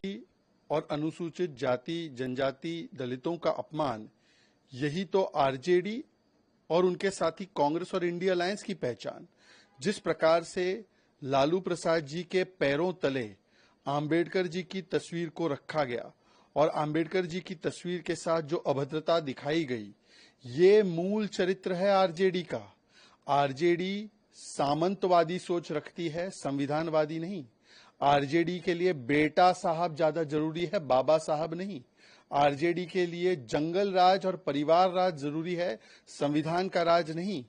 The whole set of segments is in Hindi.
जाति और अनुसूचित जाति जनजाति दलितों का अपमान, यही तो आरजेडी और उनके साथी कांग्रेस और इंडिया अलायंस की पहचान। जिस प्रकार से लालू प्रसाद जी के पैरों तले आम्बेडकर जी की तस्वीर को रखा गया और आम्बेडकर जी की तस्वीर के साथ जो अभद्रता दिखाई गई, ये मूल चरित्र है आरजेडी का। आरजेडी सामंतवादी सोच रखती है, संविधानवादी नहीं। आरजेडी के लिए बेटा साहब ज्यादा जरूरी है, बाबा साहब नहीं। आरजेडी के लिए जंगल राज और परिवार राज जरूरी है, संविधान का राज नहीं।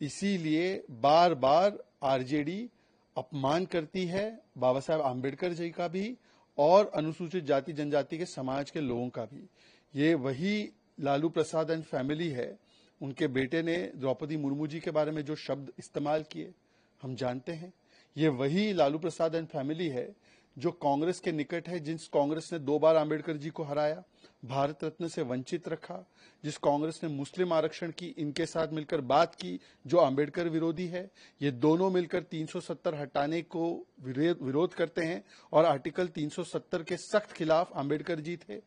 इसीलिए बार बार आरजेडी अपमान करती है बाबा साहब आम्बेडकर जी का भी और अनुसूचित जाति जनजाति के समाज के लोगों का भी। ये वही लालू प्रसाद एंड फैमिली है। उनके बेटे ने द्रौपदी मुर्मू जी के बारे में जो शब्द इस्तेमाल किए हम जानते हैं। ये वही लालू प्रसाद एंड फैमिली है जो कांग्रेस के निकट है, जिस कांग्रेस ने 2 बार आम्बेडकर जी को हराया, भारत रत्न से वंचित रखा, जिस कांग्रेस ने मुस्लिम आरक्षण की इनके साथ मिलकर बात की जो आम्बेडकर विरोधी है। ये दोनों मिलकर 370 हटाने को विरोध करते हैं और आर्टिकल 370 के सख्त खिलाफ आम्बेडकर जी थे।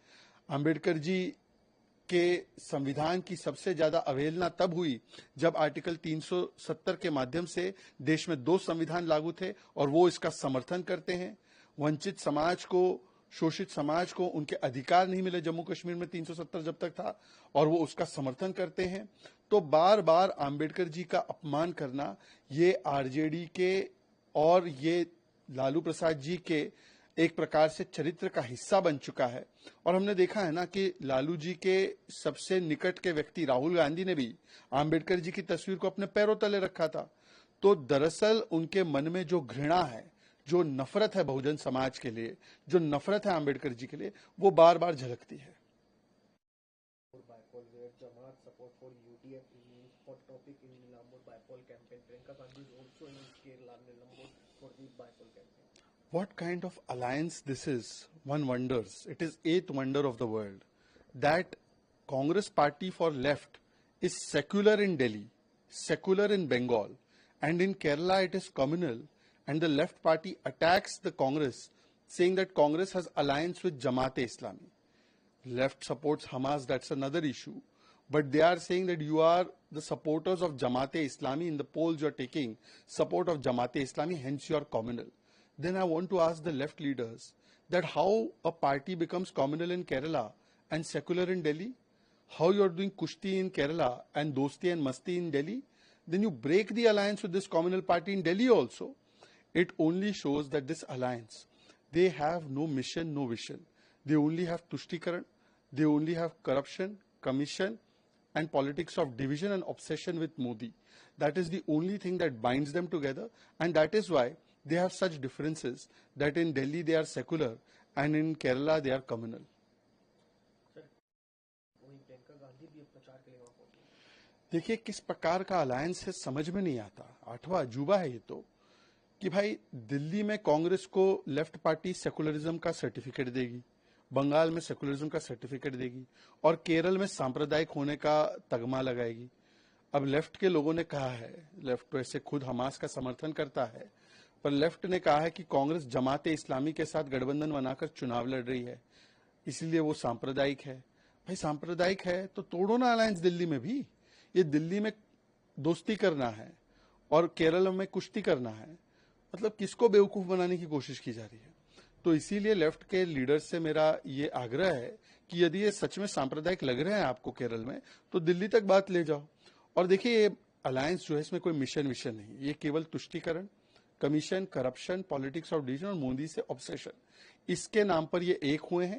आम्बेडकर जी के संविधान की सबसे ज्यादा अवहेलना तब हुई जब आर्टिकल 370 के माध्यम से देश में 2 संविधान लागू थे और वो इसका समर्थन करते हैं। वंचित समाज को, शोषित समाज को उनके अधिकार नहीं मिले जम्मू कश्मीर में 370 जब तक था, और वो उसका समर्थन करते हैं। तो बार बार आम्बेडकर जी का अपमान करना ये आरजेडी के और ये लालू प्रसाद जी के एक प्रकार से चरित्र का हिस्सा बन चुका है। और हमने देखा है ना कि लालू जी के सबसे निकट के व्यक्ति राहुल गांधी ने भी आम्बेडकर जी की तस्वीर को अपने पैरों तले रखा था। तो दरअसल उनके मन में जो घृणा है, जो नफरत है बहुजन समाज के लिए, जो नफरत है आम्बेडकर जी के लिए, वो बार बार झलकती है। What kind of alliance this is, one wonders. It is 8th wonder of the world that Congress party for left is secular in Delhi, secular in Bengal, and in Kerala it is communal, and the left party attacks the Congress saying that Congress has alliance with Jamaat-e-Islami. Left supports Hamas, that's another issue. But they are saying that you are the supporters of Jamaat-e-Islami. In the polls you are taking support of Jamaat-e-Islami, hence you are communal. Then I want to ask the left leaders that how a party becomes communal in Kerala and secular in Delhi? How you are doing kushti in Kerala and dosti and masti in Delhi? Then you break the alliance with this communal party in Delhi also. It only shows that this alliance, they have no mission, no vision. They only have tushtikaran, they only have corruption, commission, and politics of division and obsession with Modi. That is the only thing that binds them together, and that is why they have such differences that in Delhi they are secular and in Kerala they are communal. देखिए किस प्रकार का अलायंस है समझ में नहीं आता। 8वां अजूबा है ये तो कि भाई दिल्ली में कांग्रेस को लेफ्ट पार्टी सेकुलरिज्म का सर्टिफिकेट देगी, बंगाल में सेकुलरिज्म का सर्टिफिकेट देगी और केरल में सांप्रदायिक होने का तगमा लगाएगी। अब लेफ्ट के लोगों ने कहा है, लेफ्ट वैसे खुद हमास का समर्थन करता है, पर लेफ्ट ने कहा है कि कांग्रेस जमात-ए-इस्लामी के साथ गठबंधन बनाकर चुनाव लड़ रही है, इसलिए वो सांप्रदायिक है। भाई सांप्रदायिक है तो तोड़ो ना अलायंस दिल्ली में भी। ये दिल्ली में दोस्ती करना है और केरल में कुश्ती करना है, मतलब किसको बेवकूफ बनाने की कोशिश की जा रही है। तो इसीलिए लेफ्ट के लीडर से मेरा ये आग्रह है कि यदि ये सच में सांप्रदायिक लग रहे हैं आपको केरल में, तो दिल्ली तक बात ले जाओ। और देखिए ये अलायंस जो है इसमें कोई मिशन नहीं, ये केवल तुष्टीकरण, commission, corruption, politics of division और मोदी से ऑब्सेशन, इसके नाम पर ये एक हुए हैं।